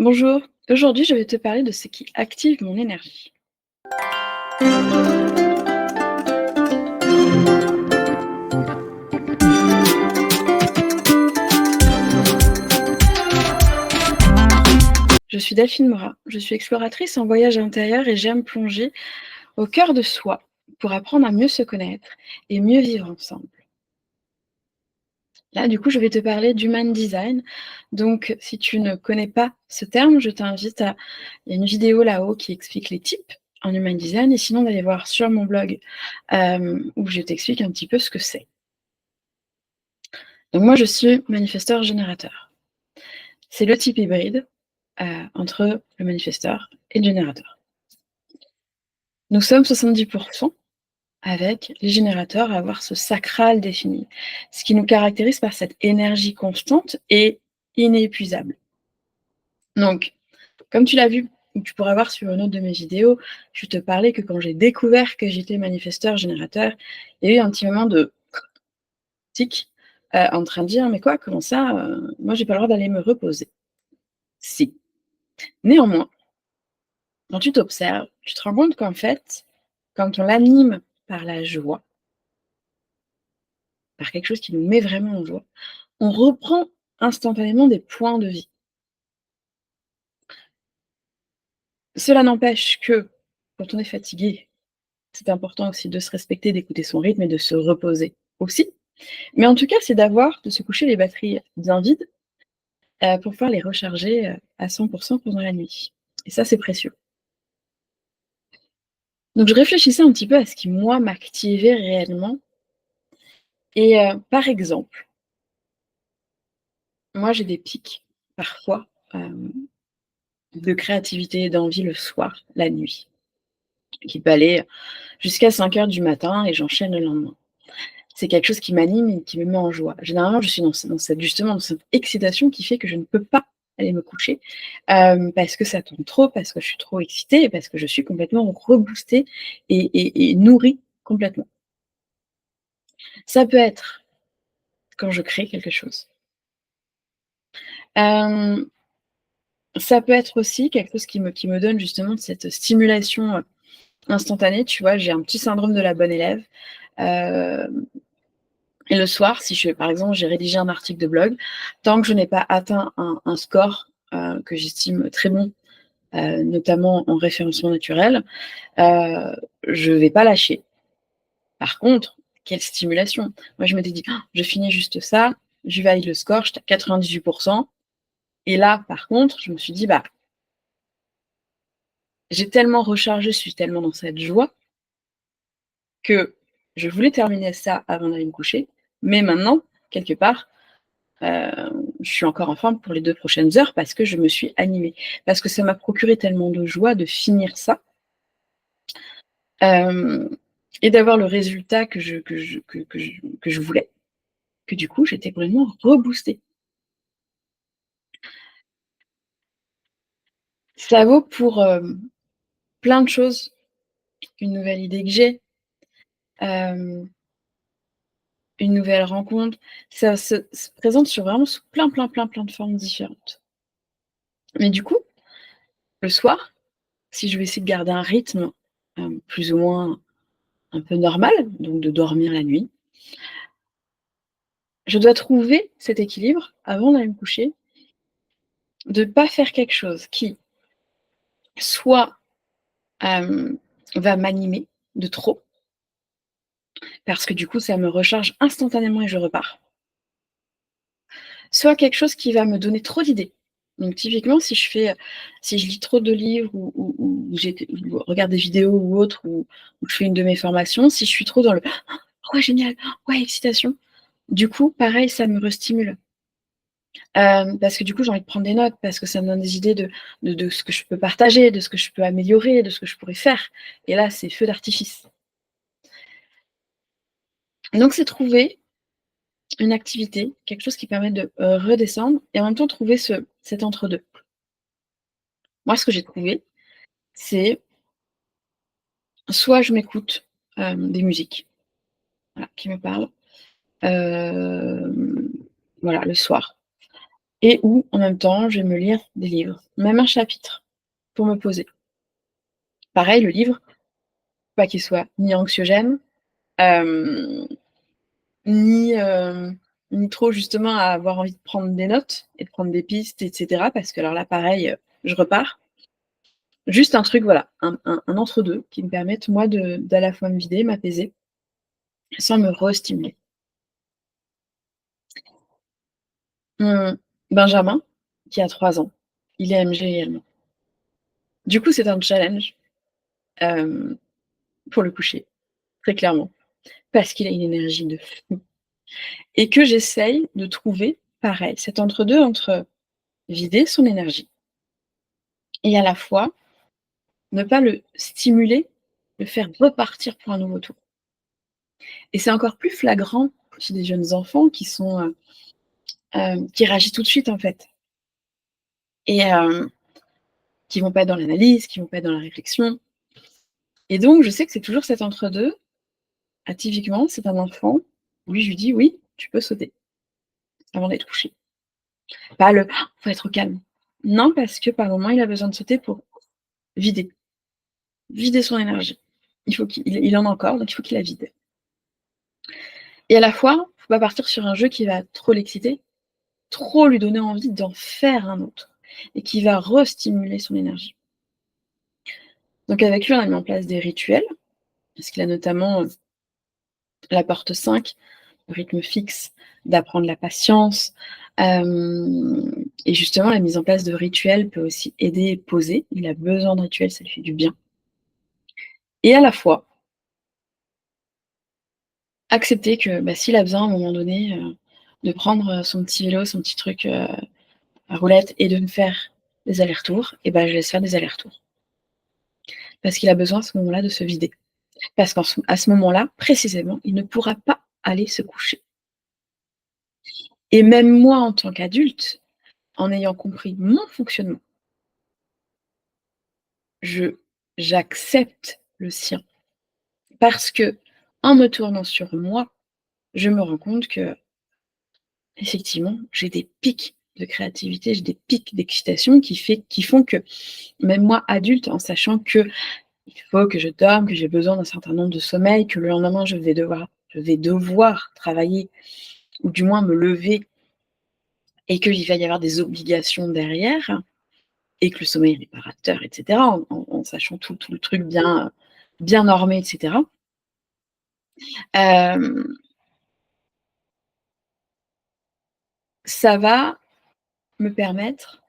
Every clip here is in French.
Bonjour, aujourd'hui je vais te parler de ce qui active mon énergie. Je suis Delphine Morat, je suis exploratrice en voyage intérieur et j'aime plonger au cœur de soi pour apprendre à mieux se connaître et mieux vivre ensemble. Là, du coup, je vais te parler d'Human Design. Donc, si tu ne connais pas ce terme, je t'invite à... Il y a une vidéo là-haut qui explique les types en Human Design et sinon d'aller voir sur mon blog où je t'explique un petit peu ce que c'est. Donc moi, je suis manifesteur générateur. C'est le type hybride entre le manifesteur et le générateur. Nous sommes 70% avec les générateurs à avoir ce sacral défini, ce qui nous caractérise par cette énergie constante et inépuisable. Donc, comme tu l'as vu, ou tu pourras voir sur une autre de mes vidéos, je te parlais que quand j'ai découvert que j'étais manifesteur générateur, il y a eu un petit moment de tic en train de dire mais quoi, comment ça, moi j'ai pas le droit d'aller me reposer. Si. Néanmoins, quand tu t'observes, tu te rends compte qu'en fait, quand on l'anime par la joie, par quelque chose qui nous met vraiment en joie, on reprend instantanément des points de vie. Cela n'empêche que quand on est fatigué, c'est important aussi de se respecter, d'écouter son rythme et de se reposer aussi. Mais en tout cas, c'est de se coucher les batteries bien vides pour pouvoir les recharger à 100% pendant la nuit. Et ça, c'est précieux. Donc, je réfléchissais un petit peu à ce qui, moi, m'activait réellement. Et par exemple, moi, j'ai des pics, parfois, de créativité et d'envie le soir, la nuit, qui peut aller jusqu'à 5 heures du matin et j'enchaîne le lendemain. C'est quelque chose qui m'anime et qui me met en joie. Généralement, je suis dans cette excitation qui fait que je ne peux pas aller me coucher, parce que ça tourne trop, parce que je suis trop excitée et parce que je suis complètement reboostée et nourrie complètement. Ça peut être quand je crée quelque chose. Hem, Ça peut être aussi quelque chose qui me donne justement cette stimulation, instantanée, tu vois? J'ai un petit syndrome de la bonne élève, hem et le soir, si par exemple, j'ai rédigé un article de blog, tant que je n'ai pas atteint un score, que j'estime très bon, notamment en référencement naturel, heu, je vais pas lâcher. Par contre, quelle stimulation! Moi, je m'étais dit: «Oh, je finis juste ça, je valide le score, j'étais à 98 et là, par contre, je me suis dit: «Bah, j'ai tellement rechargé, je suis tellement dans cette joie que je voulais terminer ça avant d'aller me coucher, mais maintenant, quelque part, je suis encore en forme pour les 2 prochaines heures parce que je me suis animée. Parce que ça m'a procuré tellement de joie de finir ça, hem et d'avoir le résultat que je voulais, que du coup, j'étais complètement reboostée. Ça vaut pour, plein de choses. Une nouvelle idée que j'ai, hem, une nouvelle rencontre, ça se présente sous plein de formes différentes. Mais du coup, le soir, si je vais essayer de garder un rythme, plus ou moins un peu normal, donc de dormir la nuit, je dois trouver cet équilibre avant d'aller me coucher, de pas faire quelque chose qui soit, hem, va m'animer de trop, parce que du coup ça me recharge instantanément et je repars. Soit quelque chose qui va me donner trop d'idées. Donc typiquement si je lis trop de livres ou regarde des vidéos ou autres ou je fais une de mes formations, si je suis trop dans le: «Oh ouais génial, oh ouais excitation», du coup pareil ça me restimule. Parce que du coup, j'ai envie de prendre des notes, parce que ça me donne des idées de ce que je peux partager, de ce que je peux améliorer, de ce que je pourrais faire. Et là, c'est feu d'artifice. Donc c'est trouver une activité, quelque chose qui permet de, redescendre et en même temps trouver cet entre-deux. Moi, ce que j'ai trouvé, c'est soit je m'écoute, des musiques, voilà, qui me parlent, hem, voilà, le soir. et où, en même temps, je vais me lire des livres, même un chapitre, pour me poser. Pareil, le livre, pas qu'il soit ni anxiogène, hem, ni, ni trop justement à avoir envie de prendre des notes et de prendre des pistes et cetera parce que alors là, pareil, je repars. Juste un truc, voilà, un entre 2 qui me permette moi de d'à la fois me vider, m'apaiser, sans me restimuler. Mon Benjamin, qui a 3 ans, il est MG également. Du coup, c'est un challenge, hem, pour le coucher, très clairement, parce qu'il a une énergie de fou et que j'essaye de trouver, pareil, cet entre-deux entre vider son énergie et à la fois ne pas le stimuler, le faire repartir pour un nouveau tour et c'est encore plus flagrant chez des jeunes enfants qui sont, qui réagissent tout de suite, en fait et qui vont pas être dans l'analyse, qui vont pas être dans la réflexion et donc je sais que c'est toujours cet entre-deux. Ah, typiquement, c'est un enfant, oui, je lui dis: «Oui, tu peux sauter avant d'être couché». Pas le: «Ah, faut être au calme». Non, parce que par moment, il a besoin de sauter pour vider, vider son énergie. Il faut qu'il en a encore, donc il faut qu'il la vide et à la fois, faut pas partir sur un jeu qui va trop l'exciter, trop lui donner envie d'en faire un autre et qui va restimuler son énergie. Donc avec lui, on a mis en place des rituels, parce qu'il a notamment, la porte 5, le rythme fixe, d'apprendre la patience, et justement la mise en place de rituels peut aussi aider et poser. Il a besoin de rituels, ça lui fait du bien et à la fois, accepter que, bah, s'il a besoin à un moment donné, de prendre, son petit vélo, son petit truc, à roulettes et de me faire des allers-retours et bah, je laisse faire des allers-retours. Parce qu'il a besoin à ce moment-là de se vider. Parce à ce moment-là, précisément, il ne pourra pas aller se coucher et même moi en tant qu'adulte, en ayant compris mon fonctionnement, je j'accepte le sien parce qu'en me tournant sur moi, je me rends compte qu'effectivement, j'ai des pics de créativité, j'ai des pics d'excitation qui font que même moi adulte, en sachant qu'il faut que je dorme, que j'ai besoin d'un certain nombre de sommeil, que le lendemain je vais devoir travailler ou du moins me lever et qu'il va y avoir des obligations derrière et que le sommeil est réparateur et cetera, en sachant tout le truc bien normé et cetera. Hem, Ça va me permettre,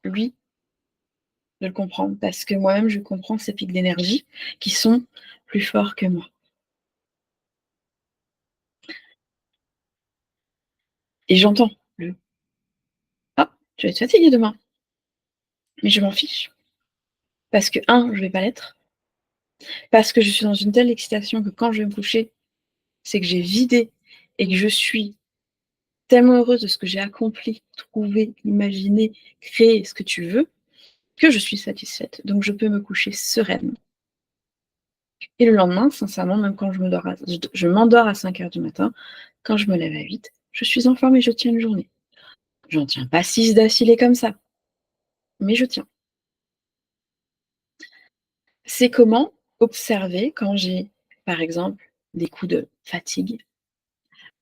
lui, de le comprendre parce que moi-même je comprends ces pics d'énergie qui sont plus forts que moi et j'entends le: «Ah, tu vas être fatigué demain», mais je m'en fiche parce que je vais pas l'être, parce que je suis dans une telle excitation que quand je vais me coucher, c'est que j'ai vidé et que je suis tellement heureuse de ce que j'ai accompli, trouvé, imaginé, créé, ce que tu veux, que je suis satisfaite. Donc je peux me coucher sereinement et le lendemain, sincèrement, même quand je m'endors à 5 heures du matin, quand je me lève à 8, je suis en forme et je tiens une journée. J'en tiens pas 6 d'affilée comme ça, mais je tiens. C'est comment observer quand j'ai, par exemple, des coups de fatigue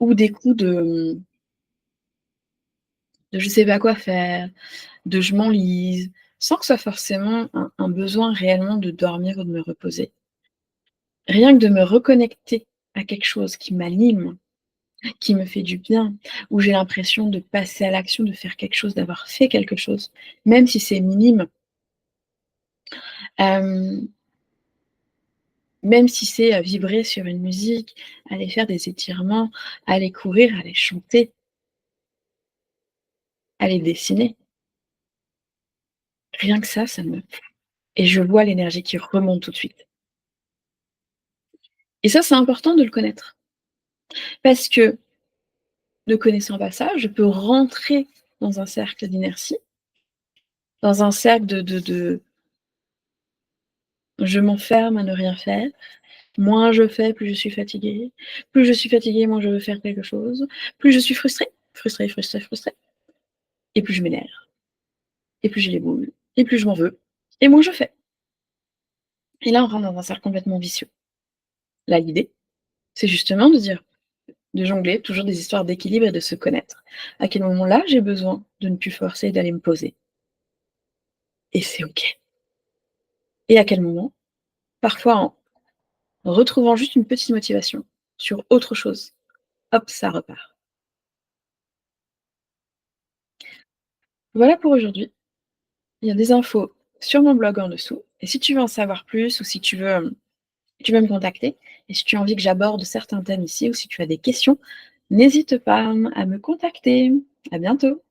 ou des coups de je sais pas quoi faire, de je m'enlise, sans que ce soit forcément un besoin réellement de dormir ou de me reposer. Rien que de me reconnecter à quelque chose qui m'anime, qui me fait du bien, où j'ai l'impression de passer à l'action, de faire quelque chose, d'avoir fait quelque chose, même si c'est minime, hem, même si c'est, vibrer sur une musique, aller faire des étirements, aller courir, aller chanter, aller dessiner. Rien que ça me et je vois l'énergie qui remonte tout de suite et ça, c'est important de le connaître parce que ne connaissant pas ça, je peux rentrer dans un cercle d'inertie, dans un cercle de je m'enferme à ne rien faire. Moins je fais, plus je suis fatiguée. Plus je suis fatiguée, moins je veux faire quelque chose. Plus je suis frustrée, frustrée, frustrée, frustrée. et plus je m'énerve, et plus j'ai les boules, et plus je m'en veux, et moins je fais. Et là, on rentre dans un cercle complètement vicieux. Là, l'idée, c'est justement de jongler toujours des histoires d'équilibre et de se connaître. À quel moment-là, j'ai besoin de ne plus forcer et d'aller me poser et c'est OK. Et à quel moment, parfois en retrouvant juste une petite motivation sur autre chose, hop, ça repart. Voilà pour aujourd'hui. Il y a des infos sur mon blog en dessous et si tu veux en savoir plus ou si tu veux me contacter et si tu as envie que j'aborde certains thèmes ici ou si tu as des questions, n'hésite pas à me contacter. À bientôt.